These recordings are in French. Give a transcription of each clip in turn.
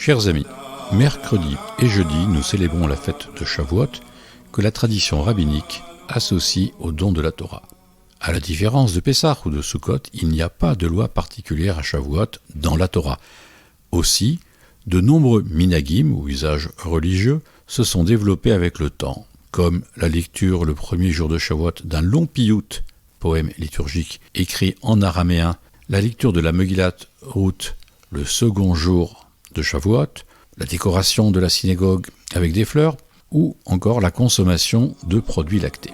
Chers amis, mercredi et jeudi, nous célébrons la fête de Shavuot que la tradition rabbinique associe au don de la Torah. À la différence de Pessah ou de Sukkot, il n'y a pas de loi particulière à Shavuot dans la Torah. Aussi, de nombreux minhagim ou usages religieux se sont développés avec le temps, comme la lecture le premier jour de Shavuot d'un long piyut, poème liturgique écrit en araméen, la lecture de la Megillat Ruth le second jour de Shavuot, la décoration de la synagogue avec des fleurs, ou encore la consommation de produits lactés.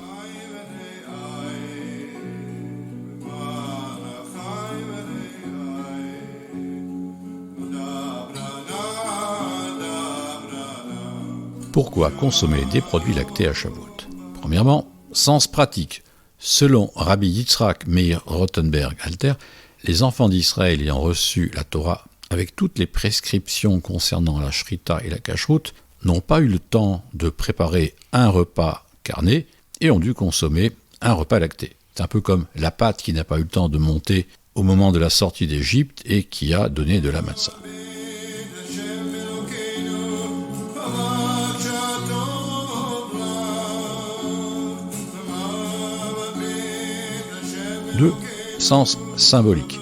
Pourquoi consommer des produits lactés à Shavuot? Premièrement, sens pratique. Selon Rabbi Yitzhak Meir Rothenberg Alter, les enfants d'Israël ayant reçu la Torah avec toutes les prescriptions concernant la shrita et la kashrut n'ont pas eu le temps de préparer un repas carné et ont dû consommer un repas lacté. C'est un peu comme la pâte qui n'a pas eu le temps de monter au moment de la sortie d'Égypte et qui a donné de la matzah. Deux, sens symbolique.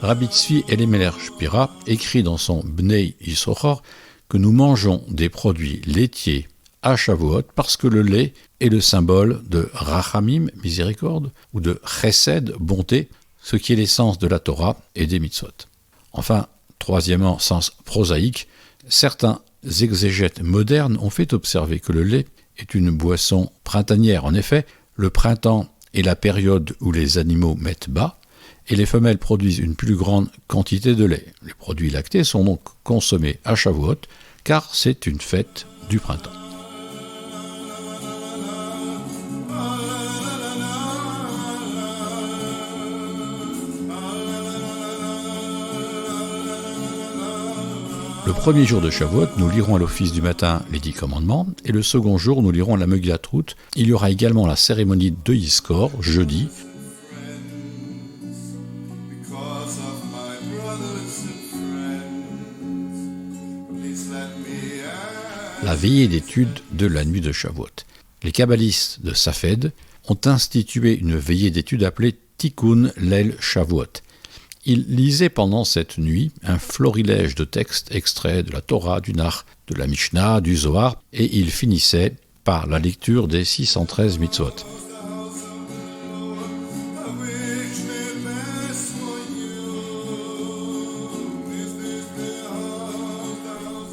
Rabbi Tzvi Elimelech Shpira écrit dans son Bnei Yisrochor que nous mangeons des produits laitiers à Shavuot parce que le lait est le symbole de Rachamim, miséricorde, ou de Chesed, bonté, ce qui est l'essence de la Torah et des mitzvot. Enfin, troisièmement, sens prosaïque, certains exégètes modernes ont fait observer que le lait est une boisson printanière. En effet, le printemps est la période où les animaux mettent bas, et les femelles produisent une plus grande quantité de lait. Les produits lactés sont donc consommés à Shavuot, car c'est une fête du printemps. Le premier jour de Shavuot, nous lirons à l'office du matin les 10 commandements, et le second jour, nous lirons la Megillat Ruth. Il y aura également la cérémonie de Yizkor, jeudi. La veillée d'étude de la nuit de Shavuot. Les kabbalistes de Safed ont institué une veillée d'étude appelée Tikkun Leil Shavuot. Ils lisaient pendant cette nuit un florilège de textes extraits de la Torah, du Nach, de la Mishnah, du Zohar, et ils finissaient par la lecture des 613 mitzvot.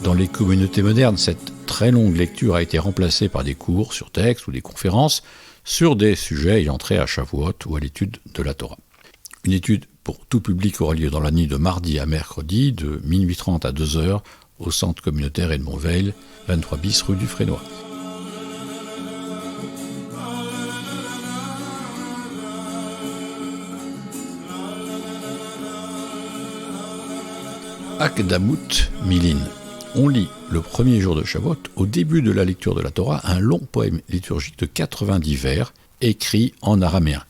Dans les communautés modernes, cette très longue lecture a été remplacée par des cours sur texte ou des conférences sur des sujets ayant trait à Shavuot ou à l'étude de la Torah. Une étude pour tout public aura lieu dans la nuit de mardi à mercredi, de minuit 30 à 2h, au centre communautaire Edmond-Veil, 23 bis rue du Frénois. Akdamut Milin. On lit le premier jour de Shavuot, au début de la lecture de la Torah, un long poème liturgique de 90 vers, écrit en araméen.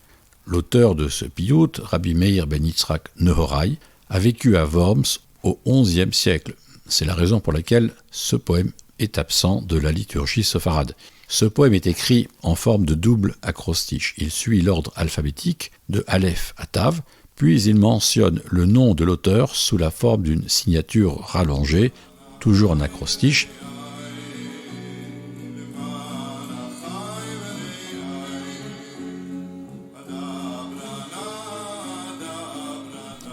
L'auteur de ce piyut, Rabbi Meir ben Yitzhak Nehorai, a vécu à Worms au XIe siècle. C'est la raison pour laquelle ce poème est absent de la liturgie séfarade. Ce poème est écrit en forme de double acrostiche. Il suit l'ordre alphabétique de Aleph à Tav, puis il mentionne le nom de l'auteur sous la forme d'une signature rallongée, toujours en acrostiche.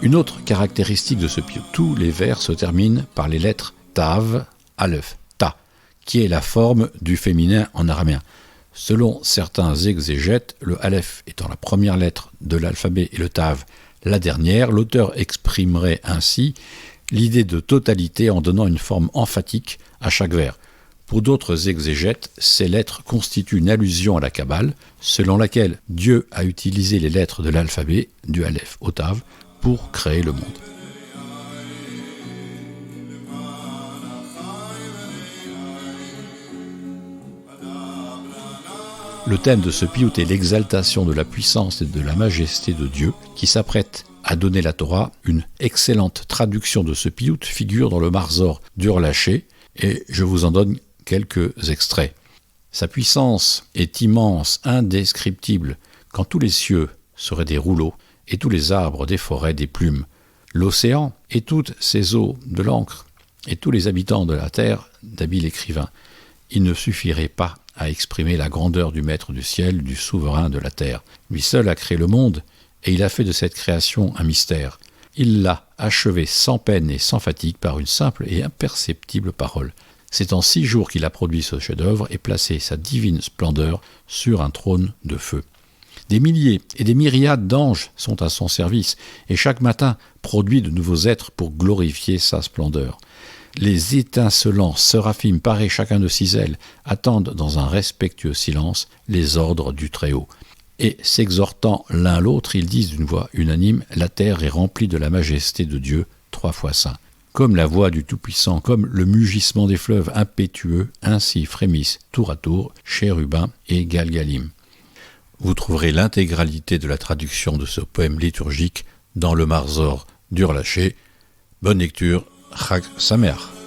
Une autre caractéristique de ce piyut, tous les vers se terminent par les lettres Tav, Aleph, Ta, qui est la forme du féminin en araméen. Selon certains exégètes, le Aleph étant la première lettre de l'alphabet et le Tav la dernière, l'auteur exprimerait ainsi l'idée de totalité en donnant une forme emphatique à chaque vers. Pour d'autres exégètes, ces lettres constituent une allusion à la Kabbale, selon laquelle Dieu a utilisé les lettres de l'alphabet, du Aleph au Tav, pour créer le monde. Le thème de ce piyut est l'exaltation de la puissance et de la majesté de Dieu, qui s'apprête a donné la Torah, une excellente traduction de ce piout figure dans le Marzor d'Ur-Laché, et je vous en donne quelques extraits. Sa puissance est immense, indescriptible, quand tous les cieux seraient des rouleaux, et tous les arbres des forêts des plumes. L'océan et toutes ses eaux de l'encre, et tous les habitants de la terre d'habiles écrivains. Il ne suffirait pas à exprimer la grandeur du maître du ciel, du souverain de la terre. Lui seul a créé le monde, et il a fait de cette création un mystère. Il l'a achevé sans peine et sans fatigue par une simple et imperceptible parole. C'est en 6 jours qu'il a produit ce chef-d'œuvre et placé sa divine splendeur sur un trône de feu. Des milliers et des myriades d'anges sont à son service, et chaque matin produit de nouveaux êtres pour glorifier sa splendeur. Les étincelants séraphim parés chacun de 6 ailes attendent dans un respectueux silence les ordres du Très-Haut. Et s'exhortant l'un l'autre, ils disent d'une voix unanime « La terre est remplie de la majesté de Dieu, 3 fois saint ». Comme la voix du Tout-Puissant, comme le mugissement des fleuves impétueux, ainsi frémissent tour à tour Chérubin et Galgalim. Vous trouverez l'intégralité de la traduction de ce poème liturgique dans le Marzor d'Ur-Laché. Bonne lecture, Chag Sameach.